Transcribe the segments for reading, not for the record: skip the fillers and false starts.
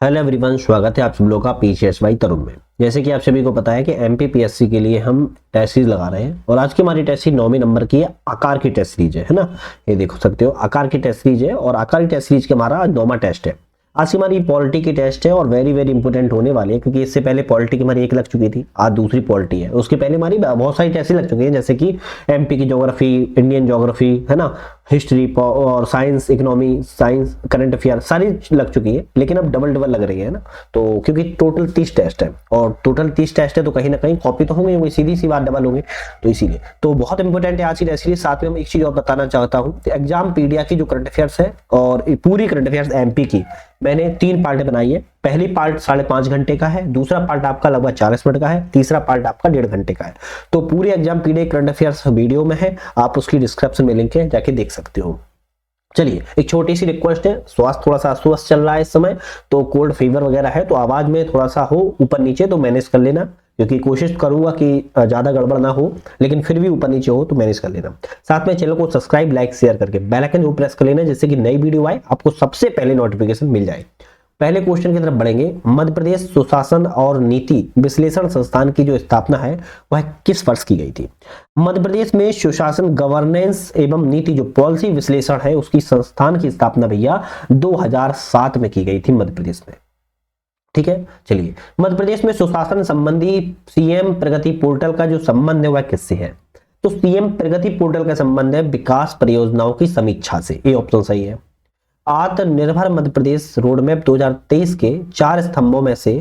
Hello everyone, स्वागत है आप सब लोगों का पीसीएसवाई तरुण में। जैसे कि आप सभी को पता है कि एमपीपीएससी के लिए हम टेस्ट सीरीज लगा रहे हैं और आज की हमारी टेस्ट सीरीज 9वें नंबर की है। आकार की टेस्ट सीरीज है ना, ये देख सकते हो आकार की टेस्ट सीरीज है और आकार की टेस्ट सीरीज के हमारा 9वां टेस्ट है। आज की हमारी पॉलिटी की टेस्ट है और वेरी वेरी इंपॉर्टेंट होने वाली है, क्योंकि इससे पहले पॉलिटी की हमारी एक लग चुकी थी, आज दूसरी पॉलिटी है। उसके पहले हमारी बहुत सारी टेस्ट लग चुकी है, जैसे कि एमपी की ज्योग्राफी, इंडियन ज्योग्राफी है ना, हिस्ट्री और science, economy, science, current affair सारी लग चुकी है। लेकिन अब डबल डबल लग रही है ना, तो क्योंकि टोटल 30 टेस्ट है और टोटल 30 टेस्ट है तो कहीं ना कहीं कॉपी तो होंगे, सीधी सी बात डबल होंगे, तो इसीलिए तो बहुत इंपॉर्टेंट है आज की टेस्ट सीरीज। साथ में मैं एक चीज और बताना चाहता हूँ, एग्जाम पीडिया की जो करंट अफेयर्स है और पूरी करंट अफेयर्स एमपी की मैंने 3 पार्ट बनाई है। पहली पार्ट 5.5 घंटे का है, दूसरा पार्ट आपका लगभग 40 मिनट का है, तीसरा पार्ट आपका 1.5 घंटे का है। तो पूरी exam PDF current affairs video में है, आप उसकी डिस्क्रिप्शन में लिंक है, जाके देख सकते हो। चलिए, एक छोटी सी रिक्वेस्ट है, स्वास्थ्य थोड़ा सा अस्वस्थ चल रहा है इस समय, तो कोल्ड फीवर वगैरह है, तो आवाज में थोड़ा सा हो ऊपर नीचे तो मैनेज कर लेना, क्योंकि कोशिश करूंगा कि ज्यादा गड़बड़ ना हो, लेकिन फिर भी ऊपर नीचे हो तो मैनेज कर लेना। साथ में चैनल को सब्सक्राइब, लाइक, शेयर करके बेल आइकन जरूर प्रेस कर लेना, जिससे कि नई वीडियो आए आपको सबसे पहले नोटिफिकेशन मिल जाए। पहले क्वेश्चन की तरफ बढ़ेंगे। मध्य प्रदेश सुशासन और नीति विश्लेषण संस्थान की जो स्थापना है वह किस वर्ष की गई थी? मध्य प्रदेश में सुशासन, गवर्नेंस एवं नीति जो पॉलिसी विश्लेषण है उसकी संस्थान की स्थापना भैया 2007 में की गई थी मध्य प्रदेश में। ठीक है, चलिए, मध्य प्रदेश में सुशासन संबंधी सीएम प्रगति पोर्टल का जो संबंध है वह किससे है? तो सीएम प्रगति पोर्टल का संबंध है विकास परियोजनाओं की समीक्षा से, ये ऑप्शन सही है। आत्मनिर्भर मध्य प्रदेश रोड मैप 2023 के 4 स्तंभों में से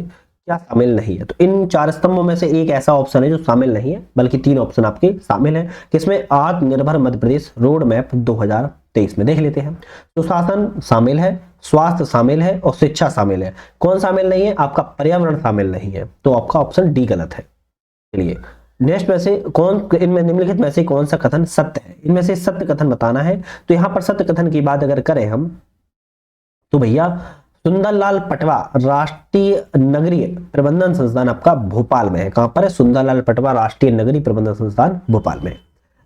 क्या शामिल नहीं है? तो इन 4 स्तंभों में से एक ऐसा ऑप्शन है जो शामिल नहीं है, बल्कि 3 ऑप्शन आपके शामिल है, किसमें? आत्मनिर्भर मध्य प्रदेश रोड मैप 2023 में। देख लेते हैं। सुशासन शामिल है, स्वास्थ्य शामिल है और शिक्षा शामिल है। कौन शामिल नहीं है? आपका पर्यावरण शामिल नहीं है, तो आपका ऑप्शन डी गलत है। चलिए, नेक्स्ट में से इनमें निम्नलिखित में से कौन सा कथन सत्य है? इनमें से सत्य कथन बताना है। तो यहां पर सत्य कथन की बात अगर करें हम, तो भैया सुंदरलाल पटवा राष्ट्रीय नगरीय प्रबंधन संस्थान आपका भोपाल में है। कहां पर है? सुंदरलाल पटवा राष्ट्रीय नगरीय प्रबंधन संस्थान भोपाल में।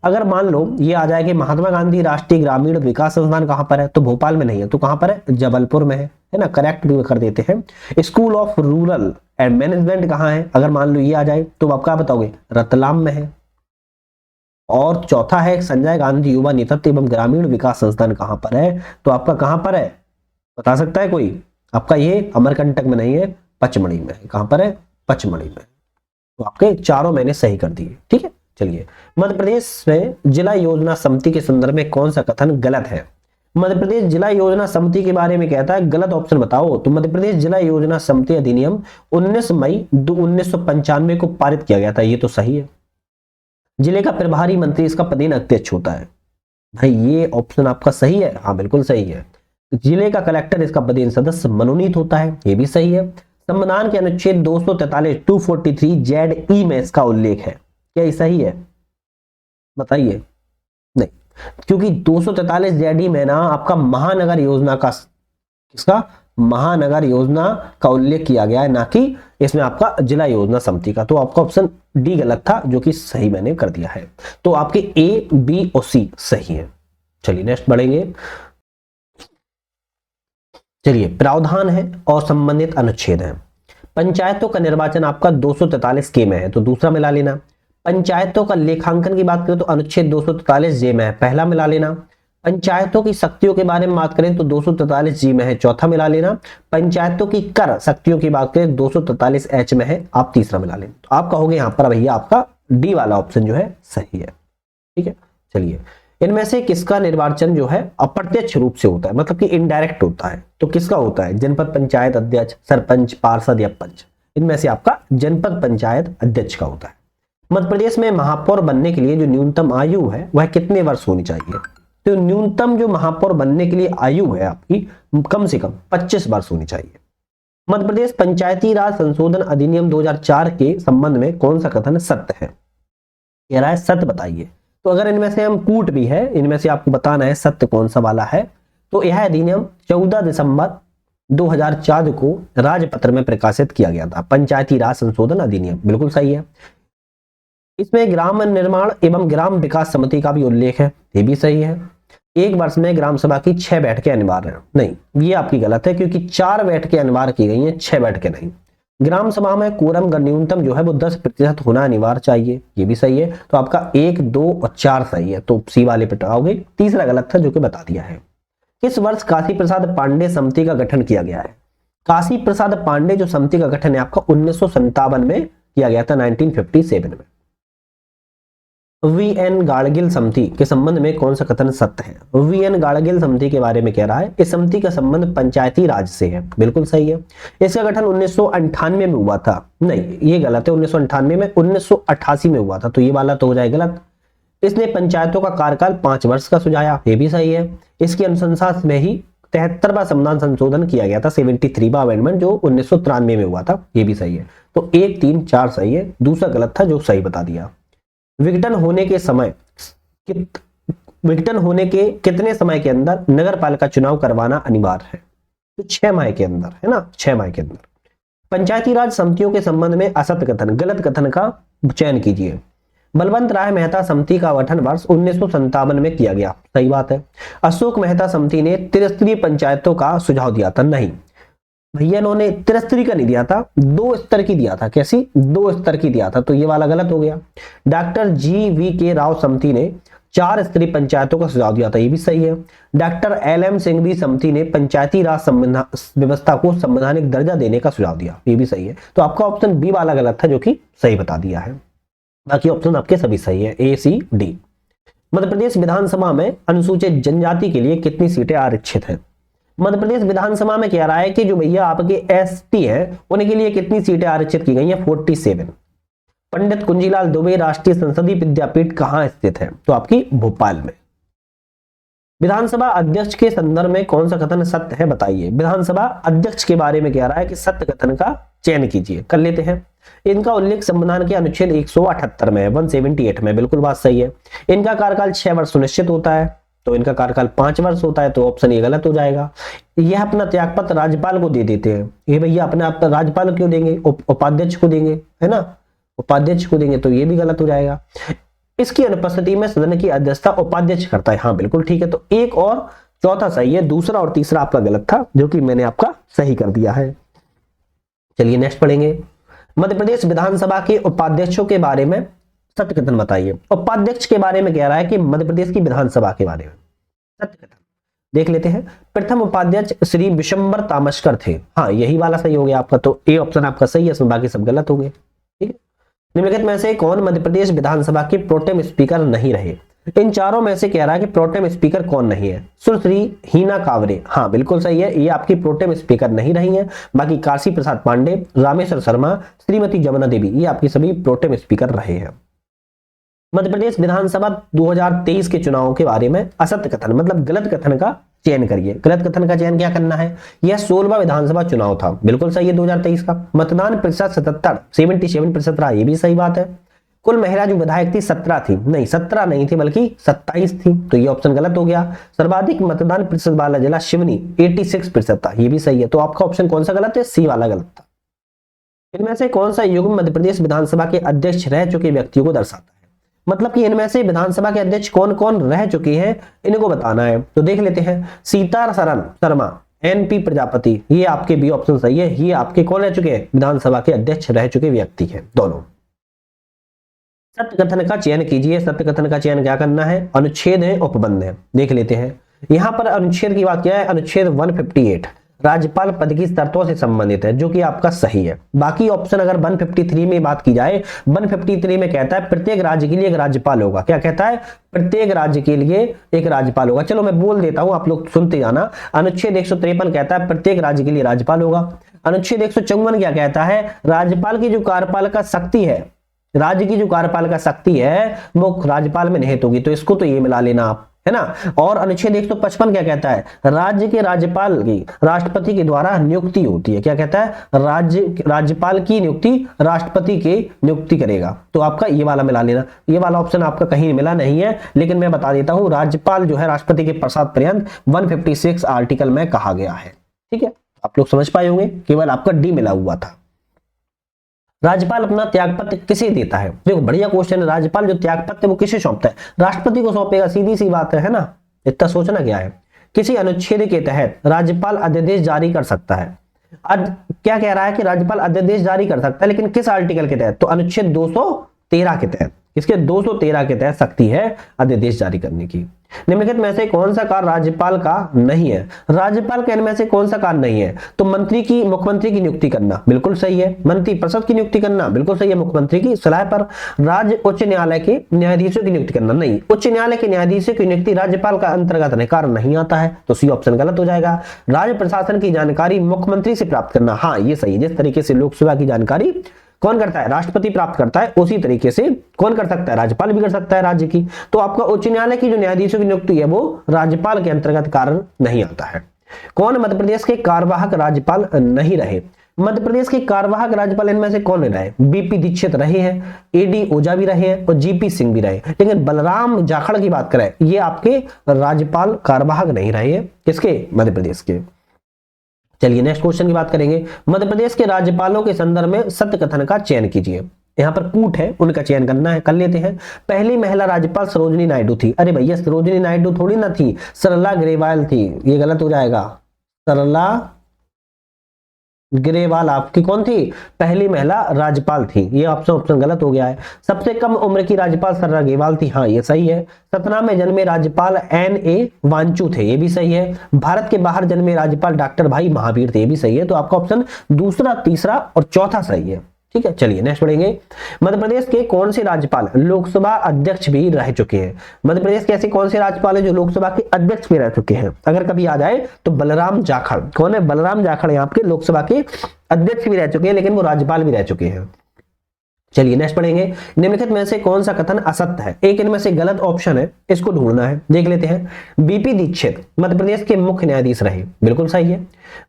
अगर मान लो ये आ जाए कि महात्मा गांधी राष्ट्रीय ग्रामीण विकास संस्थान कहां पर है, तो भोपाल में नहीं है, तो कहां पर है? जबलपुर में है ना, करेक्ट भी कर देते हैं। School of rural and management कहां है? अगर मान लो ये आ जाए तो आप क्या बताओगे? रतलाम में है। और चौथा है संजय गांधी युवा नेतृत्व एवं ग्रामीण विकास संस्थान कहां पर है? तो आपका कहां पर है, बता सकता है कोई? आपका ये अमरकंटक में नहीं है, पचमढ़ी में है। कहां पर है? पचमढ़ी में। तो आपके चारों मैंने सही कर दिए। ठीक है, चलिए, मध्य प्रदेश में जिला योजना समिति के संदर्भ में कौन सा कथन गलत है? मध्य प्रदेश जिला योजना समिति के बारे में कहता है, गलत ऑप्शन बताओ। तो मध्य प्रदेश जिला योजना समिति अधिनियम 19 मई 1995 को पारित किया गया था, ये तो सही है। जिले का प्रभारी मंत्री इसका पदेन अध्यक्ष होता है। भाई ये ऑप्शन आपका सही है, हाँ बिल्कुल सही है। जिले का कलेक्टर इसका पदेन सदस्य मनोनीत होता है, ये भी सही है। संविधान के अनुच्छेद 243 243 जेड ई में इसका उल्लेख है, क्या ये सही है? बताइए। नहीं, क्योंकि 243 जेड ई में ना आपका महानगर योजना का, किसका? महानगर योजना का उल्लेख किया गया है, ना कि इसमें आपका जिला योजना समिति का। तो आपका ऑप्शन डी गलत था, जो कि सही मैंने कर दिया है। तो आपके ए, बी और सी सही है। चलिए नेक्स्ट बढ़ेंगे। चलिए, प्रावधान है और संबंधित अनुच्छेद है। पंचायतों का निर्वाचन आपका 243 के में है, तो दूसरा मिला लेना। पंचायतों का लेखांकन की बात करें तो अनुच्छेद 243 जे में है, पहला मिला लेना। पंचायतों की शक्तियों के बारे में बात करें तो 243 जी में है, चौथा मिला लेना। पंचायतों की कर शक्तियों की बात करें 243 एच में है, आप तीसरा मिला लेना। तो आप कहोगे यहां पर भैया आपका डी वाला ऑप्शन जो है सही है। ठीक है, चलिए, इनमें से किसका निर्वाचन जो है अप्रत्यक्ष रूप से होता है, मतलब कि इनडायरेक्ट होता है? तो किसका होता है? जनपद पंचायत अध्यक्ष, सरपंच, पार्षद या पंच? इनमें से आपका जनपद पंचायत अध्यक्ष का होता है। मध्य प्रदेश में महापौर बनने के लिए जो न्यूनतम आयु है वह कितने वर्ष होनी चाहिए? तो न्यूनतम जो महापौर बनने के लिए आयु है आपकी कम से कम 25 वर्ष होनी चाहिए। मध्य प्रदेश पंचायती राज संशोधन अधिनियम 2004 के संबंध में कौन सा कथन सत्य है? कह रहा है सत्य बताइए। तो अगर इनमें से हम कूट भी है, इनमें से आपको बताना है सत्य कौन सा वाला है। तो यह अधिनियम 14 दिसंबर 2004 को राजपत्र में प्रकाशित किया गया था, पंचायती राज संशोधन अधिनियम, बिल्कुल सही है। इसमें ग्राम निर्माण एवं ग्राम विकास समिति का भी उल्लेख है, ये भी सही है। एक वर्ष में ग्राम सभा की 6 बैठकें अनिवार्य हैं। नहीं, ये आपकी गलत है, क्योंकि 4 बैठकें अनिवार्य की गई हैं, 6 बैठकें नहीं। ग्राम सभा में कोरम न्यूनतम जो है वो 10% होना अनिवार्य चाहिए, ये भी सही है। तो आपका 1, 2 और 4 सही है, तो सी वाले पे आओगे। तीसरा गलत था जो कि बता दिया है। किस वर्ष काशी प्रसाद पांडे समिति का गठन किया गया है? काशी प्रसाद पांडे जो समिति का गठन है आपका 1957 में किया गया था, 1957 में। वी.एन. गाड़गिल समिति के संबंध में कौन सा कथन सत्य है? वी.एन. गाड़गिल समिति के बारे में कह रहा है इस समिति का संबंध पंचायती राज से है, बिल्कुल सही है। इसका गठन 1998 में हुआ था, नहीं ये गलत है, 1998 में 1988 में हुआ था, तो ये वाला तो हो जाए गलत। इसने पंचायतों का कार्यकाल 5 वर्ष का सुझाया, ये भी सही है। इसकी अनुशंसा में ही 73वां संविधान संशोधन किया गया था, 73वां अमेंडमेंट जो 1993 में हुआ था, ये भी सही है। तो 1, 3, 4 सही है, दूसरा गलत था जो सही बता दिया। विघटन होने के कितने समय के अंदर नगर पालिका चुनाव करवाना अनिवार्य है? तो 6 माह के अंदर, है ना, 6 माह के अंदर। पंचायती राज समितियों के संबंध में असत्य कथन, गलत कथन का चयन कीजिए। बलवंत राय मेहता समिति का गठन वर्ष 1957 में किया गया, सही बात है। अशोक मेहता समिति ने त्रिस्तरीय पंचायतों का सुझाव दिया था, नहीं भैया इन्होंने त्रिस्तरीय का नहीं दिया था, 2 स्तर की दिया था। कैसी? 2 स्तर की दिया था, तो ये वाला गलत हो गया। डॉक्टर जी.वी.के. राव समिति ने 4 स्तरीय पंचायतों का सुझाव दिया था, ये भी सही है। Doctor LM. सिंघवी समिति ने पंचायती राज व्यवस्था को संवैधानिक दर्जा देने का सुझाव दिया, ये भी सही है। तो आपका ऑप्शन बी वाला गलत था जो कि सही बता दिया है। बाकी ऑप्शन आपके सभी सही है, ए, सी, डी। मध्य प्रदेश विधानसभा में अनुसूचित जनजाति के लिए कितनी सीटें आरक्षित हैं? मध्य प्रदेश विधानसभा में कह रहा है कि जो भैया आपके एसटी हैं उनके लिए कितनी सीटें आरक्षित की गई हैं? 47। पंडित कुंजीलाल दुबे राष्ट्रीय संसदीय विद्यापीठ कहां स्थित है? तो आपकी भोपाल में। विधानसभा अध्यक्ष के संदर्भ में कौन सा कथन सत्य है बताइए? विधानसभा अध्यक्ष के बारे में कह रहा है कि सत्य कथन का चयन कीजिए, कर लेते हैं। इनका उल्लेख संविधान के अनुच्छेद 178 में है, 178 में, बिल्कुल बात सही है। इनका कार्यकाल 6 वर्ष सुनिश्चित होता है, तो इनका कार्यकाल 5 वर्ष होता है, तो ऑप्शन ये गलत हो जाएगा। यह अपना त्यागपत्र राज्यपाल को दे देते हैं, ये भैया अपने आप राज्यपाल को क्यों देंगे? उपाध्यक्ष को देंगे, है ना, उपाध्यक्ष को देंगे, तो ये भी गलत हो जाएगा। इसकी अनुपस्थिति में सदन की अध्यक्षता उपाध्यक्ष करता है, हाँ बिल्कुल ठीक है। तो एक और चौथा सही है, दूसरा और तीसरा आपका गलत था जो कि मैंने आपका सही कर दिया है। चलिए नेक्स्ट पढ़ेंगे। मध्य प्रदेश विधानसभा के उपाध्यक्षों के बारे में सत्य कथन बताइए। उपाध्यक्ष के बारे में कह रहा है कि मध्य प्रदेश की विधानसभा के बारे में सत्य कथन देख लेते हैं। प्रथम उपाध्यक्ष श्री विशंबर तामस्कर थे, हाँ यही वाला सही हो गया आपका, तो ए ऑप्शन आपका सही है, इसमें बाकी सब गलत हो गए। ठीक है। निम्नलिखित में से कौन मध्य प्रदेश विधानसभा के प्रोटेम स्पीकर नहीं रहे? इन चारों में से कह रहा है कि प्रोटेम स्पीकर कौन नहीं है? सुश्री हीना कावरे, हाँ बिल्कुल सही है, ये आपकी प्रोटेम स्पीकर नहीं रही है। बाकी काशी प्रसाद पांडे, रामेश्वर शर्मा, श्रीमती जमुना देवी, ये आपकी सभी प्रोटेम स्पीकर रहे हैं। मध्य प्रदेश विधानसभा 2023 के चुनावों के बारे में असत्य कथन मतलब गलत कथन का चयन करिए। गलत कथन का चयन क्या करना है? यह 16वां विधानसभा चुनाव था, बिल्कुल सही है 2023 का। मतदान प्रतिशत 77% रहा, ये भी सही बात है। कुल महिला जो विधायक थी 17 थी, नहीं 17 नहीं थी बल्कि 27 थी, तो ये ऑप्शन गलत हो गया। सर्वाधिक मतदान प्रतिशत वाला जिला शिवनी 86% था, ये भी सही है। तो आपका ऑप्शन कौन सा गलत है? सी वाला गलत था। इनमें से कौन सा युग्म मध्य प्रदेश विधानसभा के अध्यक्ष रह चुके व्यक्तियों को दर्शाता है? मतलब कि इनमें से विधानसभा के अध्यक्ष कौन कौन रह चुके हैं इनको बताना है, तो देख लेते हैं। सीतारमण शर्मा, एनपी प्रजापति, ये आपके बी ऑप्शन सही है। ये आपके कौन रह चुके हैं? विधानसभा के अध्यक्ष रह चुके व्यक्ति हैं दोनों। सत्य कथन का चयन कीजिए। सत्य कथन का चयन क्या करना है? अनुच्छेद है, उपबंध है, देख लेते हैं। यहां पर अनुच्छेद की बात क्या है? अनुच्छेद 158 राज्यपाल पद की शर्तों से संबंधित है, जो कि आपका सही है। बाकी ऑप्शन अगर 153 में बात की जाए, 153 में कहता है प्रत्येक राज्य के लिए एक राज्यपाल होगा। क्या कहता है? प्रत्येक राज्य के लिए एक राज्यपाल होगा। चलो मैं बोल देता हूं, आप लोग सुनते जाना। अनुच्छेद 153 कहता है प्रत्येक राज्य के लिए राज्यपाल होगा। अनुच्छेद 154 क्या कहता है? राज्यपाल की जो कार्यपालिका शक्ति है, राज्य की जो कार्यपालिका शक्ति है वो राज्यपाल में निहित होगी, तो इसको तो ये मिला लेना आप, है ना। और अनुच्छेद 155 क्या कहता है? राज्य के राज्यपाल की राष्ट्रपति के द्वारा नियुक्ति होती है। क्या कहता है? राज्यपाल की नियुक्ति राष्ट्रपति के नियुक्ति करेगा, तो आपका ये वाला मिला लेना। ये वाला ऑप्शन आपका कहीं मिला नहीं है, लेकिन मैं बता देता हूं, राज्यपाल जो है राष्ट्रपति के प्रसाद पर्यंत 156 आर्टिकल में कहा गया है। ठीक है, आप लोग समझ पाए होंगे, केवल आपका डी मिला हुआ था। राज्यपाल अपना त्यागपत्र किसे देता है? देखो बढ़िया क्वेश्चन है। राज्यपाल जो त्यागपत्र वो किसे सौंपता है? राष्ट्रपति को सौंपेगा, सीधी सी बात है ना। इतना सोचना क्या है। किसी अनुच्छेद के तहत राज्यपाल अध्यादेश जारी कर सकता है। क्या कह रहा है कि राज्यपाल अध्यादेश जारी कर सकता है, लेकिन किस आर्टिकल के तहत, तो अनुच्छेद 213 के तहत। इसके 213 के तहत शक्ति है अध्यादेश जारी करने की। निम्नलिखित में से कौन सा कार्य राज्यपाल का नहीं है। राज्यपाल के इनमें से कौन सा कार्य नहीं है, तो मुख्यमंत्री की नियुक्ति करना बिल्कुल सही है, मंत्री परिषद की नियुक्ति करना बिल्कुल सही है मुख्यमंत्री की सलाह पर, राज्य उच्च न्यायालय के न्यायाधीशों की नियुक्ति करना नहीं, उच्च न्यायालय के न्यायाधीशों की नियुक्ति राज्यपाल का अंतर्गत अधिकार नहीं आता है, तो सी ऑप्शन गलत हो जाएगा। राज्य प्रशासन की जानकारी मुख्यमंत्री से प्राप्त करना, हाँ ये सही है। जिस तरीके से लोकसभा की जानकारी कौन करता है, राष्ट्रपति प्राप्त करता है, उसी तरीके से कौन कर सकता है, राज्यपाल भी कर सकता है राज्य की। तो आपका उच्च न्यायालय की जो न्यायाधीशों की नियुक्ति है वो राज्यपाल के अंतर्गत कार्य नहीं आता है। कौन मध्य प्रदेश के कार्यवाहक राज्यपाल नहीं रहे। मध्य प्रदेश के कार्यवाहक राज्यपाल इनमें से कौन रहे, बीपी दीक्षित रहे हैं, एडी ओझा भी रहे हैं और जीपी सिंह भी रहे, लेकिन बलराम जाखड़ की बात करें ये आपके राज्यपाल कार्यवाहक नहीं रहे हैं, किसके, मध्य प्रदेश के। चलिए नेक्स्ट क्वेश्चन की बात करेंगे। मध्य प्रदेश के राज्यपालों के संदर्भ में सत्य कथन का चयन कीजिए। यहाँ पर कूट है, उनका चयन करना है, कर लेते हैं। पहली महिला राज्यपाल सरोजिनी नायडू थी। अरे भैया सरोजिनी नायडू थोड़ी ना थी, सरला ग्रेवाल थी, ये गलत हो जाएगा। सरला ग्रेवाल आपकी कौन थी, पहली महिला राज्यपाल थी, ये ऑप्शन गलत हो गया है। सबसे कम उम्र की राज्यपाल सरला ग्रेवाल थी, हाँ ये सही है। सतना में जन्मे राज्यपाल NA वांचू थे, ये भी सही है। भारत के बाहर जन्मे राज्यपाल डॉक्टर भाई महावीर थे, ये भी सही है। तो आपका ऑप्शन दूसरा, तीसरा और चौथा सही है। ठीक है, चलिए नेक्स्ट पढ़ेंगे। मध्य प्रदेश के कौन से राज्यपाल लोकसभा अध्यक्ष भी रह चुके हैं। मध्य प्रदेश के ऐसे कौन से राज्यपाल हैं जो लोकसभा के अध्यक्ष भी रह चुके हैं, अगर कभी आ जाए तो बलराम जाखड़। कौन है, बलराम जाखड़ यहाँ आपके लोकसभा के अध्यक्ष भी रह चुके हैं, लेकिन वो राज्यपाल भी रह चुके हैं। चलिए नेक्स्ट पढ़ेंगे। निम्नलिखित में से कौन सा कथन असत्य है। एक इनमें से गलत ऑप्शन है, इसको ढूंढना है, देख लेते हैं। बीपी दीक्षित मध्य प्रदेश के मुख्य न्यायाधीश रहे, बिल्कुल सही है।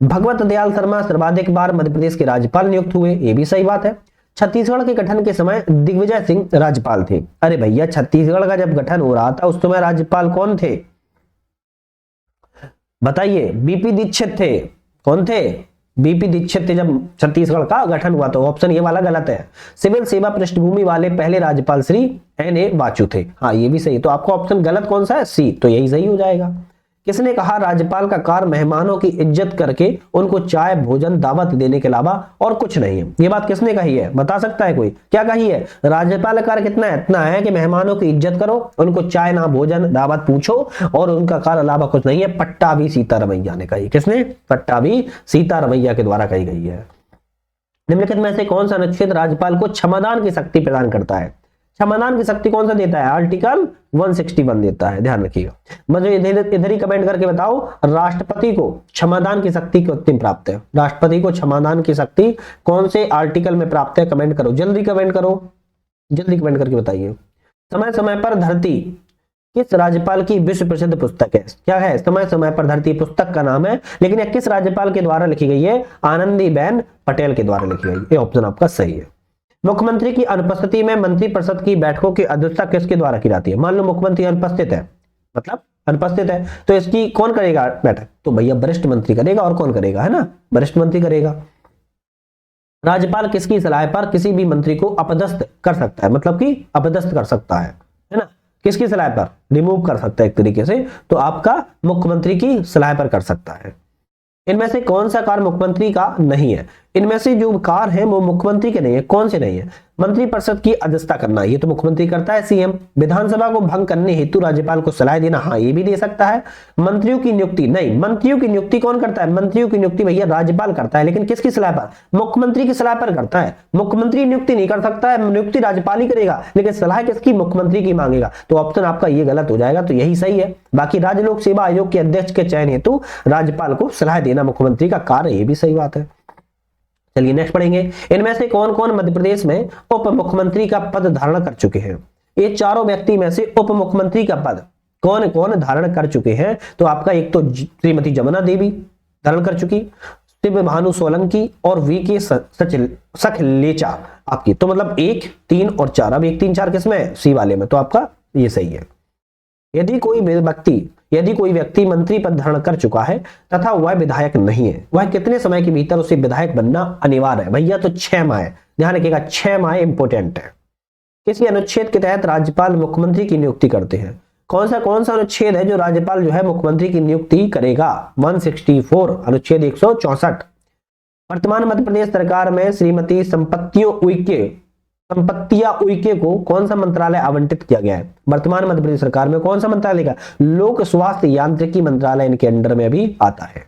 भगवत दयाल शर्मा सर्वाधिक बार मध्य प्रदेश के राज्यपाल नियुक्त हुए, ये भी सही बात है। छत्तीसगढ़ के गठन के समय दिग्विजय सिंह राज्यपाल थे। अरे भैया छत्तीसगढ़ का जब गठन हो रहा था उस समय राज्यपाल कौन थे, बताइए। बीपी दीक्षित थे, कौन थे, बीपी दीक्षित थे जब छत्तीसगढ़ का गठन हुआ। तो ऑप्शन ये वाला गलत है। सिविल सेवा पृष्ठभूमि वाले पहले राज्यपाल श्री NA वाचु थे, हाँ ये भी सही। तो आपका ऑप्शन गलत कौन सा है, सी, तो यही सही हो जाएगा। किसने कहा राज्यपाल का कार्य मेहमानों की इज्जत करके उनको चाय भोजन दावत देने के अलावा और कुछ नहीं है। ये बात किसने कही है, बता सकता है कोई, क्या कही है। राज्यपाल का कार्य कितना है, इतना है कि मेहमानों की इज्जत करो, उनको चाय ना भोजन दावत पूछो, और उनका कार्य अलावा कुछ नहीं है। पट्टाभी सीतारमैया ने कही, किसने, पट्टाभी सीतारमैया के द्वारा कही गई है। निम्नलिखित में से कौन सा अनुच्छेद राज्यपाल को क्षमादान की शक्ति प्रदान करता है। क्षमादान की शक्ति कौन सा देता है, आर्टिकल 161 देता है, ध्यान रखिएगा। मुझे इधर ही कमेंट करके बताओ, राष्ट्रपति को क्षमादान की शक्ति कितनी प्राप्त है। राष्ट्रपति को क्षमादान की शक्ति कौन से आर्टिकल में प्राप्त है, कमेंट करो, जल्दी कमेंट करो, जल्दी कमेंट करके बताइए। समय समय पर धरती किस राज्यपाल की विश्व प्रसिद्ध पुस्तक है, क्या है, समय समय पर धरती पुस्तक का नाम है, लेकिन यह किस राज्यपाल के द्वारा लिखी गई है, आनंदीबेन पटेल के द्वारा लिखी गई। ये ऑप्शन आपका सही है। मुख्यमंत्री की अनुपस्थिति में मंत्रिपरिषद की बैठकों की अध्यक्षता किसके द्वारा की जाती है। मान लो मुख्यमंत्री अनुपस्थित है, मतलब अनुपस्थित है, तो इसकी कौन करेगा बैठक, तो भैया वरिष्ठ मंत्री करेगा, और कौन करेगा, है ना, वरिष्ठ मंत्री करेगा। राज्यपाल किसकी सलाह पर किसी भी मंत्री को अपदस्थ कर सकता है, मतलब कि अपदस्थ कर सकता है ना, किसकी सलाह पर, रिमूव कर सकता है एक तरीके से, तो आपका मुख्यमंत्री की सलाह पर कर सकता है। इनमें से कौन सा कार्य मुख्यमंत्री का नहीं है। इनमें से जो कार्य है वो मुख्यमंत्री के नहीं है, कौन से नहीं है। मंत्रिपरिषद की अध्यक्षता करना, ये तो मुख्यमंत्री करता है, सीएम। विधानसभा को भंग करने हेतु राज्यपाल को सलाह देना, हाँ ये भी दे सकता है। मंत्रियों की नियुक्ति, नहीं, मंत्रियों की नियुक्ति कौन करता है, मंत्रियों की नियुक्ति भैया राज्यपाल करता है, लेकिन किसकी सलाह पर, मुख्यमंत्री की सलाह पर करता है। मुख्यमंत्री नियुक्ति नहीं कर सकता है, नियुक्ति राज्यपाल ही करेगा, लेकिन सलाह किसकी, मुख्यमंत्री की मांगेगा। तो ऑप्शन आपका ये गलत हो जाएगा, तो यही सही है। बाकी राज्य लोक सेवा आयोग के अध्यक्ष के चयन हेतु राज्यपाल को सलाह देना मुख्यमंत्री का कार्य, ये भी सही बात है। चलिए नेक्स्ट पढ़ेंगे। इनमें से कौन कौन मध्य प्रदेश में उप मुख्यमंत्री का पद धारण कर चुके हैं। ये चारों व्यक्ति में से उप मुख्यमंत्री का पद कौन कौन धारण कर चुके हैं, तो आपका एक तो श्रीमती जमुना देवी धारण कर चुकी, शिव भानु सोलंकी और VK सखलेचा आपकी, तो मतलब 1, 3 और 4। अब 1, 3, 4 किसमें, सी वाले में, तो आपका ये सही है। यदि कोई व्यक्ति मंत्री पद धारण कर चुका है तथा वह विधायक नहीं है, वह कितने समय के भीतर उसे विधायक बनना अनिवार्य है, भैया तो 6 माह है, ध्यान रखिएगा 6 माह इंपोर्टेंट है। किसी अनुच्छेद के तहत राज्यपाल मुख्यमंत्री की नियुक्ति करते हैं। कौन सा अनुच्छेद है जो राज्यपाल जो है मुख्यमंत्री की नियुक्ति करेगा? 164 अनुच्छेद 164। वर्तमान मध्य प्रदेश सरकार में श्रीमती संपत्तिया उइके को कौन सा मंत्रालय आवंटित किया गया है? वर्तमान मध्य प्रदेश सरकार में कौन सा मंत्रालय का? लोक स्वास्थ्य यांत्रिकी मंत्रालय इनके अंडर में भी आता है।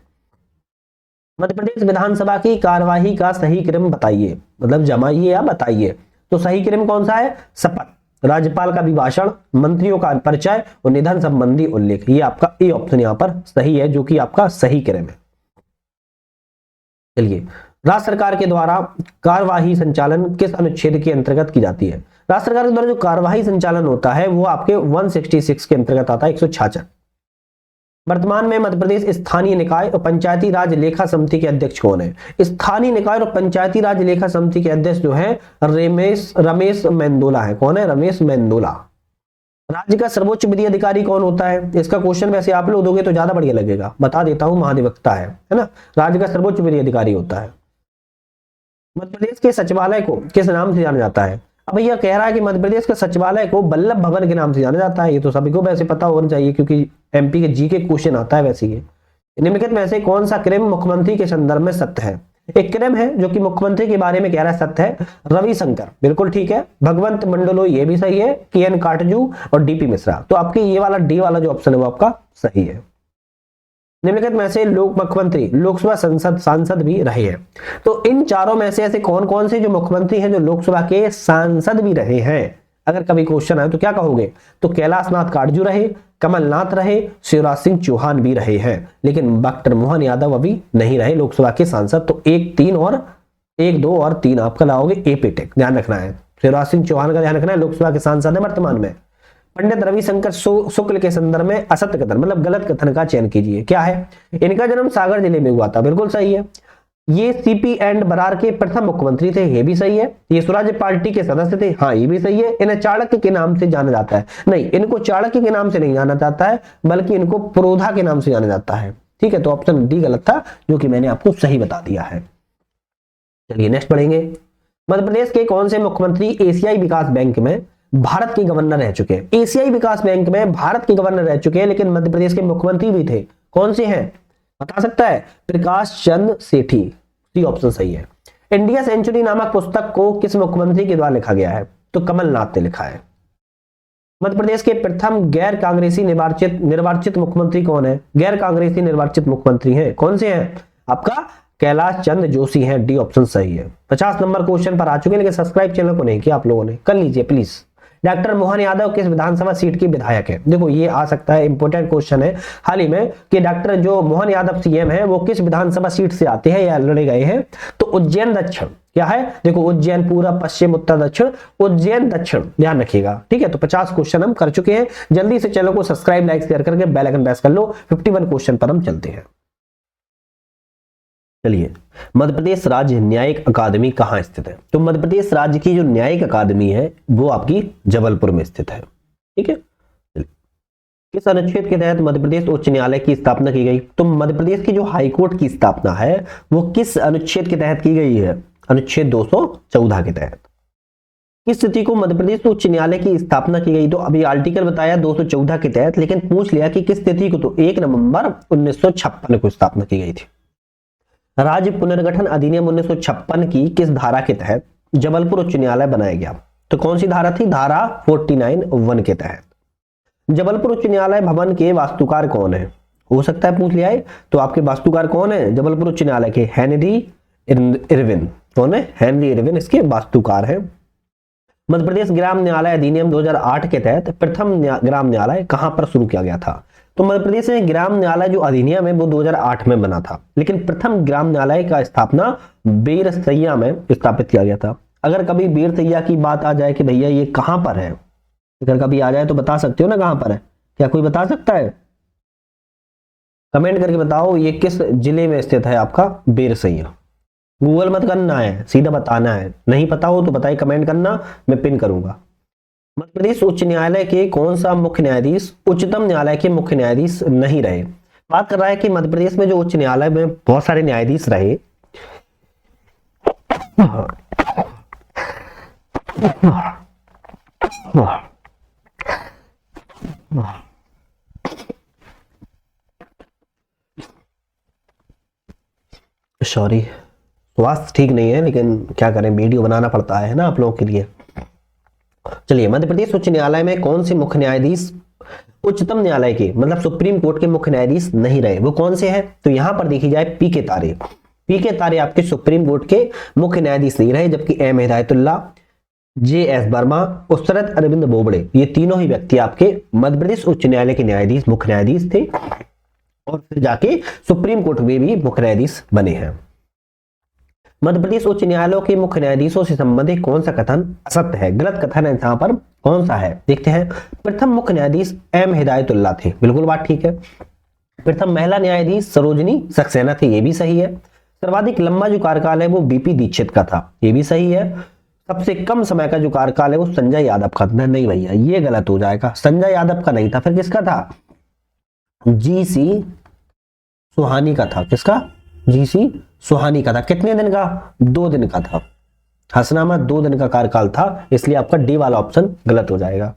मध्य प्रदेश विधानसभा की कार्यवाही का सही क्रम बताइए, मतलब जमाइए या बताइए। तो सही क्रम कौन सा है? शपथ, राज्यपाल का अभिभाषण, मंत्रियों का परिचय और निधन संबंधी उल्लेख। ये आपका ए ऑप्शन यहां पर सही है, जो कि आपका सही क्रम है। चलिए, राज्य सरकार के द्वारा कार्यवाही संचालन किस अनुच्छेद के अंतर्गत की जाती है? राज्य सरकार के द्वारा जो कार्यवाही संचालन होता है वो आपके 166 के अंतर्गत आता है, 166। वर्तमान में मध्य प्रदेश स्थानीय निकाय और पंचायती राज लेखा समिति के अध्यक्ष कौन है? स्थानीय निकाय और पंचायती राज लेखा समिति के अध्यक्ष जो है रमेश मेंदोला है। कौन है? रमेश मेंदोला। राज्य का सर्वोच्च विधि अधिकारी कौन होता है? इसका क्वेश्चन वैसे आप लोग दोगे तो ज्यादा बढ़िया लगेगा, बता देता हूं, महाधिवक्ता है ना। राज्य का सर्वोच्च विधि अधिकारी होता है। मध्य प्रदेश के सचिवालय को किस नाम से जाना जाता है? अब भैया कह रहा है कि मध्य प्रदेश के सचिवालय को वल्लभ भवन के नाम से जाना जाता है। ये तो सभी को वैसे पता होना चाहिए, क्योंकि एमपी के जी के क्वेश्चन आता है वैसे। ये निम्नलिखित में से कौन सा क्रम मुख्यमंत्री के संदर्भ में सत्य है? एक क्रम है जो कि मुख्यमंत्री के बारे में कह रहा है सत्य है, रविशंकर, बिल्कुल ठीक है। भगवंत मंडलो, ये भी सही है। के.एन. काटजू और डी.पी. मिश्रा। तो आपके ये वाला डी वाला जो ऑप्शन है वो आपका सही है। निम्नलिखित में से मुख्यमंत्री लोकसभा सांसद भी रहे हैं। तो इन चारों में से ऐसे कौन कौन से जो मुख्यमंत्री हैं जो लोकसभा के सांसद भी रहे हैं? अगर कभी क्वेश्चन आए तो क्या कहोगे? तो कैलाशनाथ काटजू रहे, कमलनाथ रहे, शिवराज सिंह चौहान भी रहे हैं, लेकिन डॉक्टर मोहन यादव अभी नहीं रहे लोकसभा के सांसद। तो 1, 2 और 3 आपका लाओगे ए पे टिक, ध्यान रखना है। शिवराज सिंह चौहान का ध्यान रखना है, लोकसभा के सांसद है वर्तमान में। पंडित रविशंकर शुक्ल के संदर्भ में असत्य कथन, मतलब गलत कथन का चयन कीजिए। क्या है? इनका जन्म सागर जिले में हुआ था, बिल्कुल सही है। ये सीपी एंड बरार के प्रथम मुख्यमंत्री थे, ये भी सही है। ये स्वराज्य पार्टी के सदस्य थे, हाँ ये भी सही है। इन्हें चाणक्य के नाम से जाना जाता है, नहीं इनको चाणक्य के नाम से नहीं जाना जाता है, बल्कि इनको पुरोधा के नाम से जाना जाता है। ठीक है, तो ऑप्शन डी गलत था, जो कि मैंने आपको सही बता दिया है। चलिए नेक्स्ट पढ़ेंगे। मध्य प्रदेश के कौन से मुख्यमंत्री एशियाई विकास बैंक में भारत के गवर्नर रह चुके हैं? एशियाई विकास बैंक में भारत के गवर्नर रह चुके हैं, लेकिन मध्य प्रदेश के मुख्यमंत्री भी थे। कौन से हैं बता सकता है? प्रकाश चंद्र सेठी, सी ऑप्शन सही है। इंडिया सेंचुरी नामक पुस्तक को किस मुख्यमंत्री के द्वारा लिखा गया है? तो कमलनाथ ने लिखा है। मध्य प्रदेश के प्रथम गैर कांग्रेसी निर्वाचित मुख्यमंत्री कौन है? गैर कांग्रेसी निर्वाचित मुख्यमंत्री हैं, कौन से हैं? आपका कैलाश चंद्र जोशी हैं, डी ऑप्शन सही है। 50 नंबर क्वेश्चन पर आ चुके हैं, लेकिन सब्सक्राइब चैनल को नहीं किया आप लोगों ने, कर लीजिए प्लीज। डॉक्टर मोहन यादव किस विधानसभा सीट के विधायक है? देखो ये आ सकता है, इंपॉर्टेंट क्वेश्चन है हाल ही में, कि डॉक्टर जो मोहन यादव सीएम है वो किस विधानसभा सीट से आते हैं या लड़े गए हैं? तो उज्जैन दक्षिण। क्या है? देखो उज्जैन पूर्व, पश्चिम, उत्तर, दक्षिण, उज्जैन दक्षिण, ध्यान रखिएगा। ठीक है, तो 50 क्वेश्चन हम कर चुके हैं। जल्दी से चैनल को सब्सक्राइब, लाइक, शेयर करके बेल आइकन प्रेस कर लो। 51 क्वेश्चन पर हम चलते हैं। चलिए, मध्य प्रदेश राज्य न्यायिक अकादमी कहाँ स्थित है? तो मध्य प्रदेश राज्य की जो न्यायिक अकादमी है वो आपकी जबलपुर में स्थित है। ठीक है, किस अनुच्छेद के तहत मध्य प्रदेश उच्च न्यायालय की स्थापना की गई? तो मध्य प्रदेश की जो हाईकोर्ट की स्थापना है वो किस अनुच्छेद के तहत की गई है? अनुच्छेद 214 के तहत। किस तिथि को मध्य प्रदेश उच्च न्यायालय की स्थापना की गई? तो अभी आर्टिकल बताया 214 के तहत, लेकिन पूछ लिया कि किस तिथि को, तो 1 नवंबर 1956 को स्थापना की गई थी। राज्य पुनर्गठन अधिनियम 1956 की किस धारा के तहत जबलपुर उच्च न्यायालय बनाया गया? तो कौन सी धारा थी? धारा 49(1) के तहत। जबलपुर उच्च न्यायालय भवन के वास्तुकार कौन है? हो सकता है पूछ लिया है, तो आपके वास्तुकार कौन है जबलपुर उच्च न्यायालय के? Henry Irwin. कौन है? हेनरी इरविन इसके वास्तुकार है। मध्य प्रदेश ग्राम न्यायालय अधिनियम 2008 के तहत प्रथम ग्राम न्यायालय कहां पर शुरू किया गया था? तो मध्य प्रदेश में ग्राम न्यायालय जो अधिनियम है वो 2008 में बना था, लेकिन प्रथम ग्राम न्यायालय का स्थापना बेरसैया में स्थापित किया गया था। अगर कभी बेरसैया की बात आ जाए कि भैया ये कहां पर है, अगर कभी आ जाए तो बता सकते हो ना कहां पर है? क्या कोई बता सकता है? कमेंट करके बताओ ये किस जिले में स्थित है आपका बेरसैया। गूगल मत करना है, सीधा बताना है। नहीं पता हो तो बताइए, कमेंट करना, मैं पिन करूंगा। मध्य प्रदेश उच्च न्यायालय के कौन सा मुख्य न्यायाधीश उच्चतम न्यायालय के मुख्य न्यायाधीश नहीं रहे? बात कर रहा है कि मध्य प्रदेश में जो उच्च न्यायालय में बहुत सारे न्यायाधीश रहे, सॉरी, स्वास्थ्य ठीक नहीं है, लेकिन क्या करें, वीडियो बनाना पड़ता है ना आप लोगों के लिए। चलिए, मध्य प्रदेश उच्च न्यायालय में कौन से मुख्य न्यायाधीश उच्चतम न्यायालय के मतलब सुप्रीम कोर्ट के मुख्य न्यायाधीश नहीं रहे, वो कौन से हैं? तो यहां पर देखी जाए पी.के. तारे। पी.के. तारे आपके सुप्रीम कोर्ट के मुख्य न्यायाधीश नहीं रहे, जबकि एम हिदायतुल्लाह, जे.एस. वर्मा, उसरत अरविंद बोबड़े, ये तीनों ही व्यक्ति आपके मध्य प्रदेश उच्च न्यायालय के न्यायाधीश मुख्य न्यायाधीश थे और फिर जाके सुप्रीम कोर्ट में भी मुख्य न्यायाधीश बने हैं। मध्य प्रदेश उच्च न्यायालय के मुख्य न्यायाधीशों से संबंधित कौन सा कथन असत्य है, गलत कथन है यहाँ पर, कौन सा है देखते हैं। प्रथम मुख्य न्यायाधीश एम हिदायतुल्लाह थे, बिल्कुल बात ठीक है। प्रथम महिला न्यायाधीश सरोजनी सक्सेना थे, ये भी सही है। सर्वाधिक लंबा जो कार्यकाल है वो बीपी दीक्षित का था, ये भी सही है। सबसे कम समय का जो कार्यकाल है वो संजय यादव का था, नहीं भैया ये गलत हो जाएगा, संजय यादव का नहीं था, फिर किसका था? जी.सी. सुहानी का था। किसका? जी.सी. सुहानी का था। कितने दिन का? 2 दिन का था। हसनामा 2 दिन का कार्यकाल था, इसलिए आपका डी वाला ऑप्शन गलत हो जाएगा।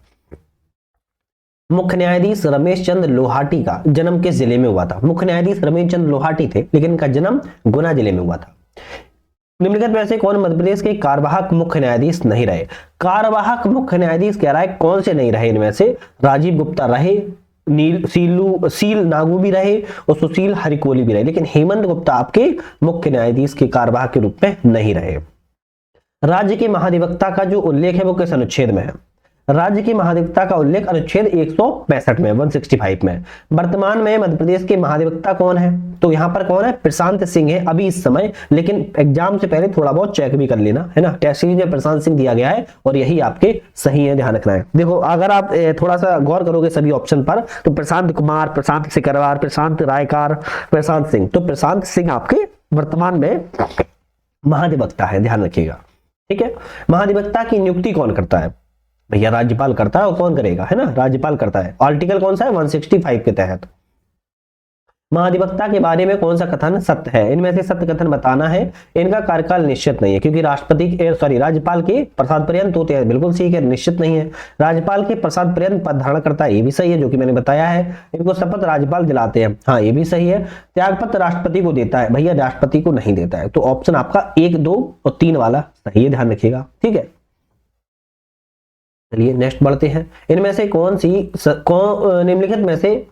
मुख्य न्यायाधीश रमेश चंद्र लोहाटी का जन्म किस जिले में हुआ था? मुख्य न्यायाधीश रमेश चंद्र लोहाटी थे, लेकिन इनका जन्म गुना जिले में हुआ था। निम्नलिखित में से कौन मध्य प्रदेश के कार्यवाहक मुख्य न्यायाधीश नहीं रहे? कार्यवाहक मुख्य न्यायाधीश कह रहा है कौन से नहीं रहे इनमें से? राजीव गुप्ता रहे, सील नागू भी रहे और सुशील हरिकोली भी रहे, लेकिन हेमंत गुप्ता आपके मुख्य न्यायाधीश के कार्यवाहक के रूप में नहीं रहे। राज्य के महाधिवक्ता का जो उल्लेख है वो किस अनुच्छेद में है? राज्य की महाधिवक्ता का उल्लेख अनुच्छेद 165 में, 165 में। वर्तमान में मध्य प्रदेश के महाधिवक्ता कौन है? तो यहाँ पर कौन है? प्रशांत सिंह है अभी इस समय, लेकिन एग्जाम से पहले थोड़ा बहुत चेक भी कर लेना है ना। टेस्ट सीरीज में प्रशांत सिंह दिया गया है और यही आपके सही है, ध्यान रखना है। देखो अगर आप थोड़ा सा गौर करोगे सभी ऑप्शन पर, तो प्रशांत कुमार, प्रशांत सिकरवार, प्रशांत रायकार, प्रशांत सिंह, तो प्रशांत सिंह आपके वर्तमान में महाधिवक्ता है, ध्यान रखिएगा, ठीक है। महाधिवक्ता की नियुक्ति कौन करता है? भैया राज्यपाल करता है, और कौन करेगा, है ना, राज्यपाल करता है। आर्टिकल कौन सा है? 165 के तहत। महाधिवक्ता के बारे में कौन सा कथन सत्य है? इनमें से सत्य कथन बताना है। इनका कार्यकाल निश्चित नहीं है, क्योंकि राज्यपाल के प्रसाद पर्यंत होते हैं, बिल्कुल ठीक है, निश्चित नहीं है। राज्यपाल के प्रसाद पर्यंत पद धारण करता है, ये भी सही है, जो कि मैंने बताया है। इनको शपथ राज्यपाल दिलाते हैं, हाँ ये भी सही है। त्यागपत्र राष्ट्रपति को देता है, भैया राष्ट्रपति को नहीं देता है। तो ऑप्शन आपका 1, 2 और 3 वाला सही है, ध्यान रखिएगा, ठीक है। चलिए नेक्स्ट बढ़ते हैं। इनमें से निम्नलिखित में से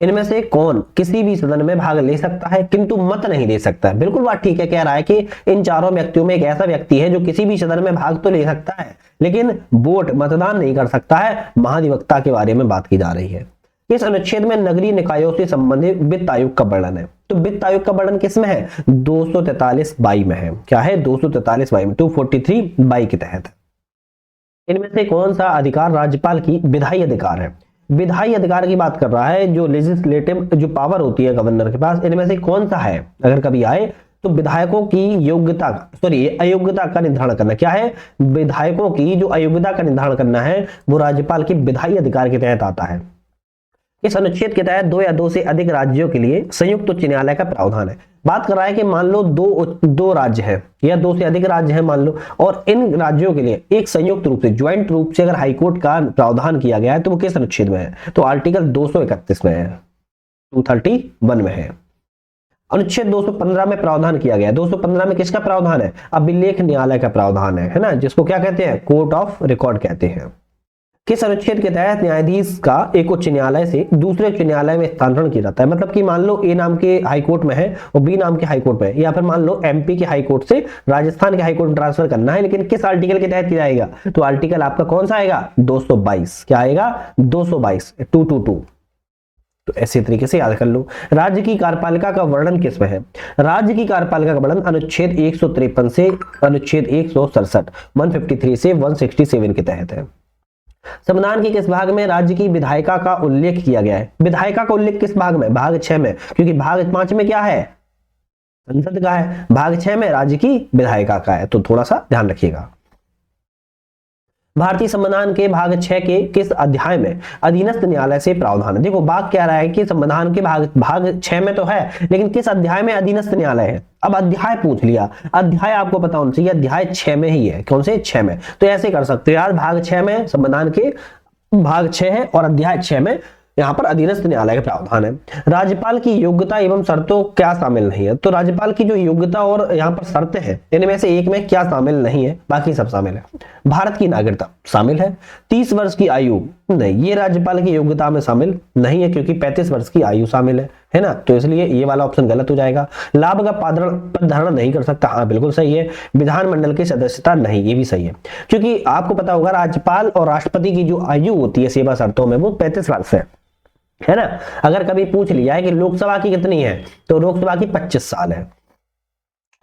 इनमें से कौन किसी भी सदन में भाग ले सकता है किंतु मत नहीं दे सकता है? बिल्कुल बात ठीक है, कह रहा है कि इन चारों व्यक्तियों में एक ऐसा व्यक्ति है जो किसी भी सदन में भाग तो ले सकता है, लेकिन वोट मतदान नहीं कर सकता है। महाधिवक्ता के बारे में बात की जा रही है। इस अनुच्छेद में नगरीय निकायों से संबंधित वित्त आयोग का वर्णन है। तो वित्त आयोग का वर्णन किसमें है? 243(22) में है। क्या है? 243(22) में, 243(22) के तहत। इनमें से कौन सा अधिकार राज्यपाल की विधायी अधिकार है? विधायी अधिकार की बात कर रहा है, जो लेजिस्लेटिव जो पावर होती है गवर्नर के पास, इनमें से कौन सा है? अगर कभी आए तो विधायकों की अयोग्यता का निर्धारण करना। क्या है? विधायकों की जो अयोग्यता का निर्धारण करना है वो राज्यपाल के विधायी अधिकार के तहत आता है। इस अनुच्छेद के तहत 2 या 2 से अधिक राज्यों के लिए संयुक्त उच्च न्यायालय का प्रावधान है। बात कर रहा है कि मान लो दो राज्य है या 2 से अधिक राज्य है मान लो, और इन राज्यों के लिए एक संयुक्त रूप से, ज्वाइंट रूप से अगर हाईकोर्ट का प्रावधान किया गया है तो वो किस अनुच्छेद में है? तो आर्टिकल 231 में है, 231 में है। अनुच्छेद 215 में प्रावधान किया गया है। 215 में किसका प्रावधान है? अभिलेख न्यायालय का प्रावधान है ना, जिसको क्या कहते हैं? कोर्ट ऑफ रिकॉर्ड कहते हैं। किस अनुच्छेद के तहत न्यायाधीश का एक उच्च न्यायालय से दूसरे उच्च न्यायालय में स्थानांतरण किया जाता है? मतलब कि मान लो ए नाम के हाईकोर्ट में है और बी नाम के हाईकोर्ट में है, या फिर मान लो एमपी के हाईकोर्ट से राजस्थान के हाईकोर्ट में ट्रांसफर करना है, लेकिन किस आर्टिकल के तहत किया जाएगा? तो आर्टिकल आपका कौन सा आएगा? 222। क्या आएगा? 222, 222। तो ऐसे तरीके से याद कर लो। राज्य की कार्यपालिका का वर्णन किसमें है? राज्य की कार्यपालिका का वर्णन अनुच्छेद 153 से अनुच्छेद 167, 153 से 167 के तहत है। संविधान के किस भाग में राज्य की विधायिका का उल्लेख किया गया है? विधायिका का उल्लेख किस भाग में? भाग 6 में, क्योंकि भाग 5 में क्या है? संसद का है, भाग 6 में राज्य की विधायिका का है। तो थोड़ा सा ध्यान रखिएगा। भारतीय संविधान के भाग 6 के किस अध्याय में अधीनस्थ न्यायालय से प्रावधान है? देखो बात क्या रहा है कि संविधान के भाग 6 में तो है, लेकिन किस अध्याय में अधीनस्थ न्यायालय है? अब अध्याय पूछ लिया, अध्याय आपको पता होना चाहिए, अध्याय 6 में ही है। कौन से? 6 में। तो ऐसे कर सकते हो यार, भाग 6 में संविधान के भाग 6 है और अध्याय 6 में यहाँ पर अधीनस्थ न्यायालय का प्रावधान है। राज्यपाल की योग्यता एवं शर्तों क्या शामिल नहीं है, तो राज्यपाल की जो योग्यता और यहाँ पर शर्तें हैं इनमें से एक में क्या शामिल नहीं है, बाकी सब शामिल है। भारत की नागरिकता शामिल है। 30 वर्ष की आयु नहीं, ये राज्यपाल की योग्यता में शामिल नहीं है क्योंकि 35 वर्ष की आयु शामिल है ना, तो इसलिए ये वाला ऑप्शन गलत हो जाएगा। लाभ का पद धारण नहीं कर सकता, हाँ बिल्कुल सही है। विधानमंडल की सदस्यता नहीं, ये भी सही है क्योंकि आपको पता होगा राज्यपाल और राष्ट्रपति की जो आयु होती है सेवा शर्तों में वो 35 वर्ष है ना। अगर कभी पूछ लिया है कि लोकसभा की कितनी है तो लोकसभा की 25 साल है।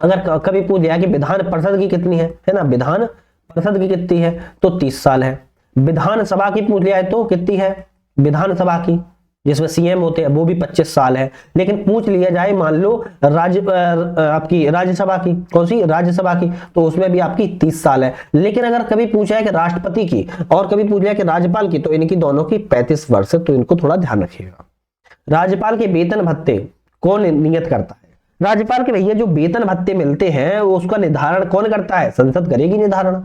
अगर कभी पूछ लिया कि विधान परिषद की कितनी है ना, विधान परिषद की कितनी है तो 30 साल है। विधानसभा की पूछ लिया है तो कितनी है, विधानसभा की जिसमें सीएम होते हैं वो भी 25 साल है। लेकिन पूछ लिया जाए मान लो आपकी राज्यसभा की, कौन सी राज्यसभा की, तो उसमें भी आपकी 30 साल है। लेकिन अगर कभी पूछा है कि राष्ट्रपति की और कभी पूछ लिया कि राज्यपाल की, तो इनकी दोनों की 35 वर्ष है, तो इनको थोड़ा ध्यान रखिएगा। राज्यपाल के वेतन भत्ते कौन नियत करता है, राज्यपाल के भैया जो वेतन भत्ते मिलते हैं उसका निर्धारण कौन करता है, संसद करेगी निर्धारण।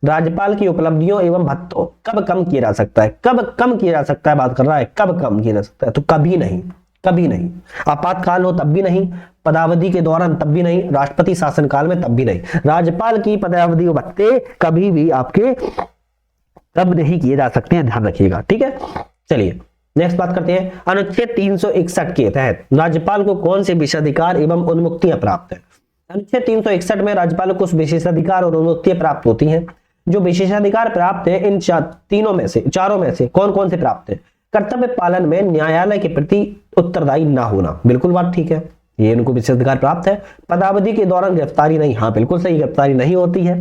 राज्यपाल की उपलब्धियों एवं भत्तों कब कम किया जा सकता है, कब कम किया जा सकता है बात कर रहा है, कब कम किया जा सकता है, तो कभी नहीं, कभी नहीं। आपातकाल हो तब भी नहीं, पदावधि के दौरान तब भी नहीं, राष्ट्रपति शासनकाल में तब भी नहीं। राज्यपाल की पदावधि भत्ते कभी भी आपके कब नहीं किए जा सकते हैं, ध्यान रखिएगा, ठीक है। चलिए नेक्स्ट बात करते हैं। अनुच्छेद 361 के तहत राज्यपाल को कौन से विशेषाधिकार एवं उन्मुक्तियां प्राप्त है। अनुच्छेद 361 में राज्यपाल को कुछ विशेषाधिकार और उन्मुक्तियां प्राप्त होती हैं। जो विशेषाधिकार प्राप्त है इन चारों में से कौन कौन से प्राप्त है। कर्तव्य पालन में न्यायालय के प्रति उत्तरदायी ना होना, बिल्कुल बात ठीक है, ये इनको विशेषाधिकार प्राप्त है। पदावधि के दौरान गिरफ्तारी नहीं, हाँ बिल्कुल सही, गिरफ्तारी नहीं होती है।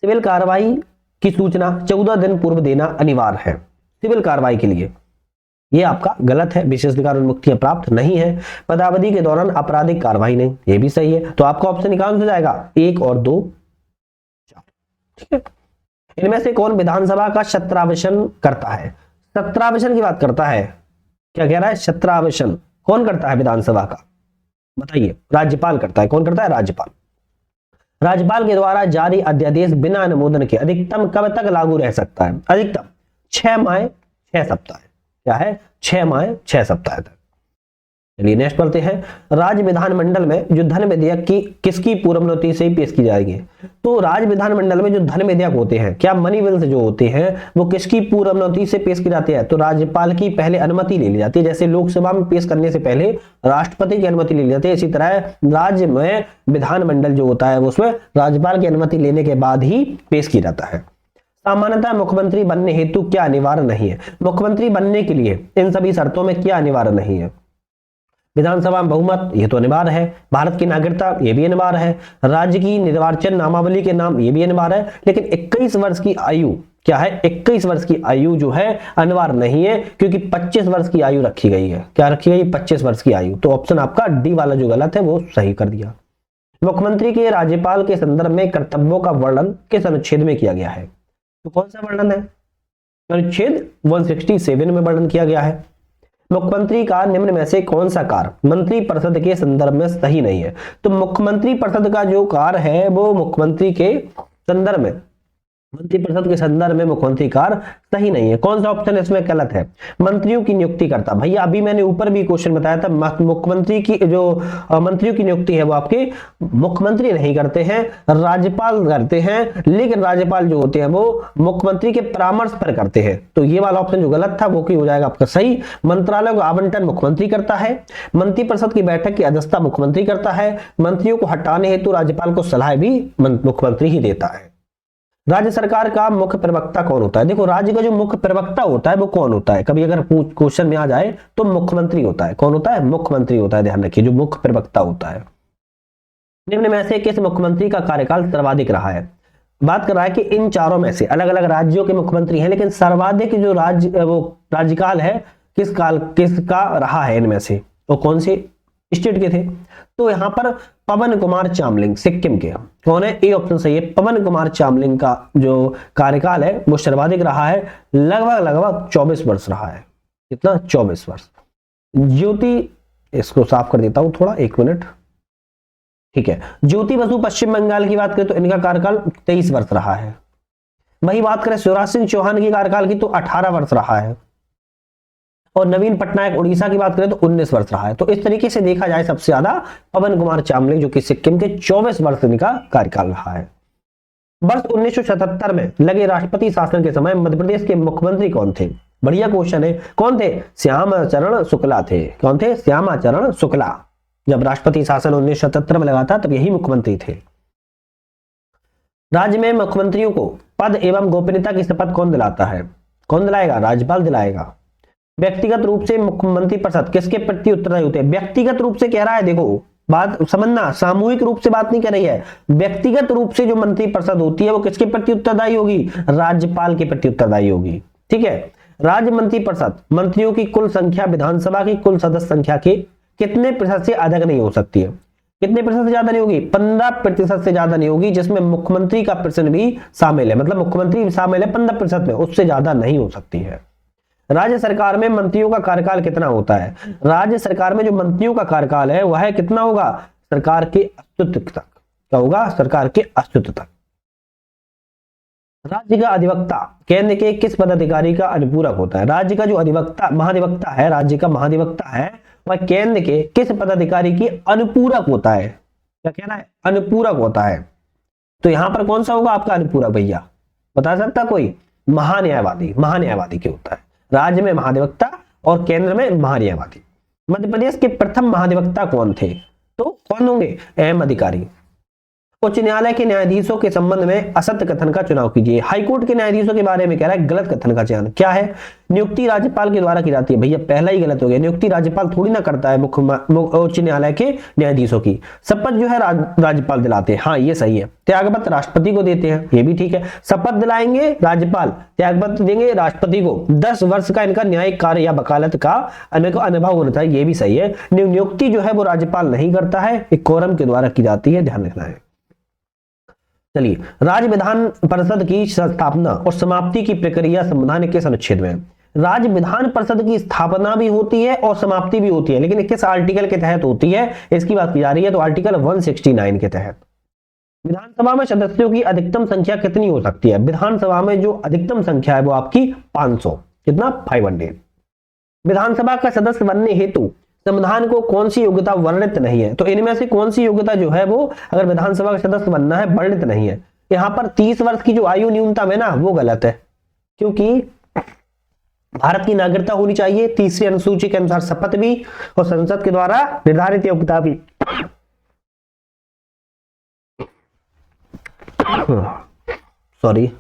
सिविल कार्रवाई की सूचना 14 दिन पूर्व देना अनिवार्य है सिविल कार्रवाई के लिए, ये आपका गलत है, विशेषाधिकार उन्मुक्तियां प्राप्त नहीं है। पदावधि के दौरान आपराधिक कार्रवाई नहीं, ये भी सही है। तो आपका ऑप्शन कौन हो जाएगा, 1 और 2, 4, ठीक है। इनमें से कौन विधानसभा का सत्रावसान करता है, सत्रावसान की बात करता है, क्या कह रहा है, सत्रावसान कौन करता है विधानसभा का, बताइए। राज्यपाल करता है, कौन करता है, राज्यपाल। राज्यपाल के द्वारा जारी अध्यादेश बिना अनुमोदन के अधिकतम कब तक लागू रह सकता है, अधिकतम 6 माह 6 सप्ताह, क्या है, 6 माह 6 सप्ताह तक। चलिए नेक्स्ट पढ़ते हैं। राज्य विधानमंडल में जो धन विधेयक की किसकी पूर्वानुमति से पेश की जाएगी, तो राज्य विधानमंडल में जो धन विधेयक होते हैं, क्या मनी बिल्स जो होते हैं वो किसकी पूर्वानुमति से पेश की जाती है, तो राज्यपाल की पहले अनुमति ले ली जाती है। जैसे लोकसभा में पेश करने से पहले राष्ट्रपति की अनुमति ले ली जाती है, इसी तरह राज्य में विधानमंडल जो होता है उसमें राज्यपाल की अनुमति लेने के बाद ही पेश किया जाता है। सामान्यतः मुख्यमंत्री बनने हेतु क्या अनिवार्य नहीं है, मुख्यमंत्री बनने के लिए इन सभी शर्तों में क्या अनिवार्य नहीं है। विधानसभा में बहुमत, ये तो अनिवार्य है। भारत की नागरिकता, ये भी अनिवार्य है। राज्य की निर्वाचन नामावली के नाम, ये भी अनिवार्य है। लेकिन 21 वर्ष की आयु क्या है, 21 वर्ष की आयु जो है अनिवार्य नहीं है क्योंकि 25 वर्ष की आयु रखी गई है। क्या रखी गई, 25 वर्ष की आयु। तो ऑप्शन आपका डी वाला जो गलत है वो सही कर दिया। मुख्यमंत्री के राज्यपाल के संदर्भ में कर्तव्यों का वर्णन किस अनुच्छेद में किया गया है, तो कौन सा वर्णन है, अनुच्छेद 167 में वर्णन किया गया है। मुख्यमंत्री का निम्न में से कौन सा कार्य मंत्री परिषद के संदर्भ में सही नहीं है, तो मुख्यमंत्री परिषद का जो कार्य है वो मुख्यमंत्री के संदर्भ में, मंत्रिपरिषद के संदर्भ में मुख्यमंत्री कार्य सही नहीं है। कौन सा ऑप्शन इसमें गलत है, मंत्रियों की नियुक्ति करता। भैया अभी मैंने ऊपर भी क्वेश्चन बताया था, मुख्यमंत्री की जो मंत्रियों की नियुक्ति है वो आपके मुख्यमंत्री नहीं करते हैं, राज्यपाल करते हैं। लेकिन राज्यपाल जो होते हैं वो मुख्यमंत्री के परामर्श पर करते हैं। तो ये वाला ऑप्शन जो गलत था वो की हो जाएगा आपका सही। मंत्रालय को आवंटन मुख्यमंत्री करता है, मंत्रिपरिषद की बैठक की अध्यक्षता मुख्यमंत्री करता है, मंत्रियों को हटाने हेतु राज्यपाल को सलाह भी मुख्यमंत्री ही देता है। राज्य सरकार का मुख्य प्रवक्ता कौन होता है, देखो राज्य का जो मुख्य प्रवक्ता होता है वो कौन होता है, कभी अगर क्वेश्चन में आ जाए तो मुख्यमंत्री होता है। कौन होता है, मुख्यमंत्री होता है, ध्यान रखिए, जो मुख्य प्रवक्ता होता है। निम्न में से किस मुख्यमंत्री का कार्यकाल सर्वाधिक रहा है, बात कर रहा है कि इन चारों में से अलग अलग राज्यों के मुख्यमंत्री हैं, लेकिन सर्वाधिक जो राज्यकाल है किसका रहा है इनमें से, तो कौन से स्टेट के थे, तो यहां पर पवन कुमार चामलिंग सिक्किम के, कौन है, ए ऑप्शन सही है। पवन कुमार चामलिंग का जो कार्यकाल है वो सर्वाधिक रहा है, लगभग 24 वर्ष रहा है। कितना, 24 वर्ष। ज्योति, इसको साफ कर देता हूं थोड़ा, 1 मिनट, ठीक है। ज्योति बसु पश्चिम बंगाल की बात करें तो इनका कार्यकाल 23 वर्ष रहा है। वही बात करें शिवराज सिंह चौहान की कार्यकाल की तो 18 वर्ष रहा है। और नवीन पटनायक उड़ीसा की बात करें तो 19 वर्ष रहा है। तो इस तरीके से देखा जाए सबसे ज्यादा पवन कुमार चामलिंग जो कि सिक्किम के 24 वर्ष का कार्यकाल रहा है। वर्ष 1977 में लगे राष्ट्रपति शासन के समय मध्य प्रदेश के मुख्यमंत्री कौन थे? बढ़िया क्वेश्चन है। कौन थे? श्यामाचरण शुक्ला थे। कौन थे? श्यामाचरण शुक्ला। जब राष्ट्रपति शासन 1977 में लगा था तब यही मुख्यमंत्री थे। राज्य में मुख्यमंत्रियों को पद एवं गोपनीयता की शपथ कौन दिलाता है? कौन दिलाएगा? राज्यपाल दिलाएगा। व्यक्तिगत रूप से मुख्यमंत्री परिषद किसके प्रति उत्तरदायी होते हैं? व्यक्तिगत रूप से कह रहा है, देखो बात समझना, सामूहिक रूप से बात नहीं कर रही है। व्यक्तिगत रूप से जो मंत्री परिषद होती है वो किसके प्रति उत्तरदायी होगी? राज्यपाल के प्रति उत्तरदायी होगी। ठीक है। राज्य मंत्री परिषद मंत्रियों की कुल संख्या विधानसभा की कुल सदस्य संख्या के कितने प्रतिशत से अधिक नहीं हो सकती है? कितने प्रतिशत से ज्यादा नहीं होगी? 15% से ज्यादा नहीं होगी, जिसमें मुख्यमंत्री का प्रश्न भी शामिल है, मतलब मुख्यमंत्री भी शामिल है 15% में, उससे ज्यादा नहीं हो सकती है। राज्य सरकार में मंत्रियों का कार्यकाल कितना होता है? राज्य सरकार में जो मंत्रियों का कार्यकाल है वह कितना होगा? सरकार के अस्तित्व तक। क्या होगा? सरकार के अस्तित्व तक। राज्य का अधिवक्ता केंद्र के किस पदाधिकारी का अनुपूरक होता है? राज्य का जो अधिवक्ता महाधिवक्ता है, राज्य का महाधिवक्ता है, वह केंद्र के किस पदाधिकारी की अनुपूरक होता है? क्या कहना है? अनुपूरक होता है। तो यहां पर कौन सा होगा आपका अनुपूरक भैया? बता सकता कोई? महान्यायवादी। महान्यायवादी क्या होता है? राज्य में महाधिवक्ता और केंद्र में महान्यायवादी। मध्य प्रदेश के प्रथम महाधिवक्ता कौन थे? तो कौन होंगे? एम अधिकारी। उच्च न्यायालय के न्यायाधीशों के संबंध में असत्य कथन का चुनाव कीजिए। हाईकोर्ट के न्यायाधीशों के बारे में कह रहा है गलत कथन का चयन। क्या है? नियुक्ति राज्यपाल के द्वारा की जाती है। भैया पहला ही गलत हो गया, नियुक्ति राज्यपाल थोड़ी ना करता है उच्च न्यायालय के न्यायाधीशों की। शपथ जो है राज्यपाल दिलाते हैं, हाँ ये सही है। त्यागपत्र राष्ट्रपति को देते हैं, ये भी ठीक है। शपथ दिलाएंगे राज्यपाल, त्यागपत्र देंगे राष्ट्रपति को। 10 वर्ष का इनका न्यायिक कार्य या वकालत का अनुभव होना चाहिए, ये भी सही है। नियुक्ति जो है वो राज्यपाल नहीं करता है, एक कोरम के द्वारा की जाती है, ध्यान रखना है। चलिए, राज्य विधान परिषद की स्थापना और समाप्ति की प्रक्रिया संविधान के अनुच्छेद में। राज्य विधान परिषद की स्थापना भी होती है और समाप्ति भी होती है, लेकिन किस आर्टिकल के तहत होती है इसकी बात की जा रही है, तो आर्टिकल 169 के तहत। विधानसभा में सदस्यों की अधिकतम संख्या कितनी हो सकती है? विधानसभा में जो अधिकतम संख्या है वो आपकी 500। कितना? 500। विधानसभा का सदस्य बनने हेतु संविधान को कौन सी योग्यता वर्णित नहीं है? तो इनमें से कौन सी योग्यता जो है वो अगर विधानसभा का सदस्य बनना है वर्णित नहीं है। यहां पर 30 वर्ष की जो आयु न्यूनतम है ना वो गलत है, क्योंकि भारत की नागरिकता होनी चाहिए। तीसरी अनुसूची के अनुसार शपथ भी और संसद के द्वारा निर्धारित योग्यता भी। सॉरी,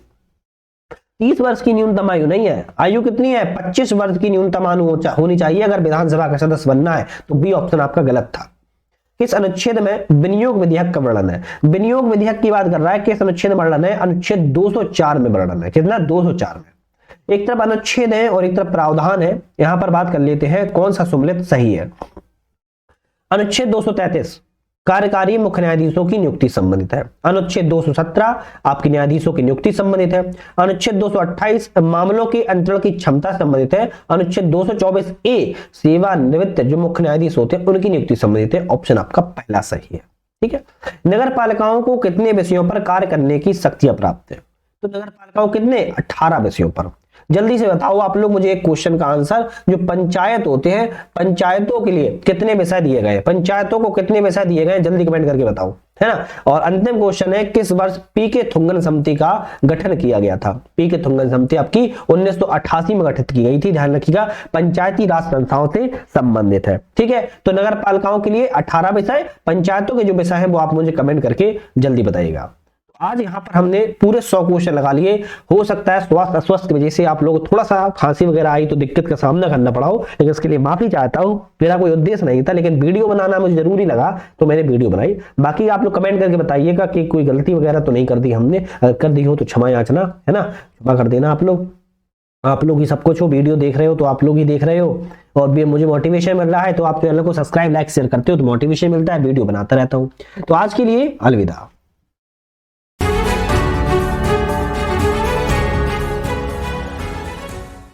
30 वर्ष की न्यूनतम आयु नहीं है। आयु कितनी है? 25 वर्ष की न्यूनतम आयु होनी चाहिए अगर विधानसभा का सदस्य बनना है। तो बी ऑप्शन आपका गलत था। किस अनुच्छेद में विनियोग विधेयक का वर्णन है? विनियोग विधेयक की बात कर रहा है, किस अनुच्छेद में वर्णन है? अनुच्छेद 204 में वर्णन है। कितना? 204 में। एक तरफ अनुच्छेद है और एक तरफ प्रावधान है। यहां पर बात कर लेते हैं कौन सा सम्मिलित सही है। अनुच्छेद 233 कार्यकारी मुख्य न्यायाधीशों की नियुक्ति संबंधित है। अनुच्छेद 217 आपके न्यायाधीशों की नियुक्ति संबंधित है। अनुच्छेद 228 मामलों के अंतरण की क्षमता संबंधित है। अनुच्छेद 224 ए सेवानिवृत्त जो मुख्य न्यायाधीश होते हैं उनकी नियुक्ति संबंधित है। ऑप्शन आपका पहला सही है। ठीक है। नगर पालिकाओं को कितने विषयों पर कार्य करने की शक्तियां प्राप्त है? तो नगर पालिकाओं कितने? 18 विषयों पर। जल्दी से बताओ आप लोग मुझे एक क्वेश्चन का आंसर। जो पंचायत होते हैं, पंचायतों के लिए कितने विषय दिए गए? पंचायतों को कितने विषय दिए गए? जल्दी कमेंट करके बताओ, है ना। और अंतिम क्वेश्चन है, किस वर्ष पीके थुंगन समिति का गठन किया गया था? पीके थुंगन समिति आपकी 1988 में गठित की गई थी। ध्यान रखिएगा, पंचायती राज संस्थाओं से संबंधित है। ठीक है। तो नगर पालिकाओं के लिए 18 विषय, पंचायतों के जो विषय है वो आप मुझे कमेंट करके जल्दी बताइएगा। आज यहाँ पर हमने पूरे 100 क्वेश्चन लगा लिए। हो सकता है स्वास्थ्य अस्वस्थ की वजह से आप लोग थोड़ा सा खांसी वगैरह आई तो दिक्कत का सामना करना पड़ा हो, लेकिन इसके लिए माफी चाहता हूँ। मेरा कोई उद्देश्य नहीं था, लेकिन वीडियो बनाना मुझे जरूरी लगा तो मैंने वीडियो बनाई। बाकी आप लोग कमेंट करके बताइएगा कि कोई गलती वगैरह तो नहीं कर दी हमने। अगर कर दी हो तो क्षमा याचना, है ना, क्षमा कर देना आप लोग। आप लोग ही सब कुछ हो, वीडियो देख रहे हो तो आप लोग ही देख रहे हो, और भी मुझे मोटिवेशन मिल रहा है तो आप चैनल को सब्सक्राइब लाइक शेयर करते हो तो मोटिवेशन मिलता है, वीडियो बनाता रहता हूँ। तो आज के लिए अलविदा।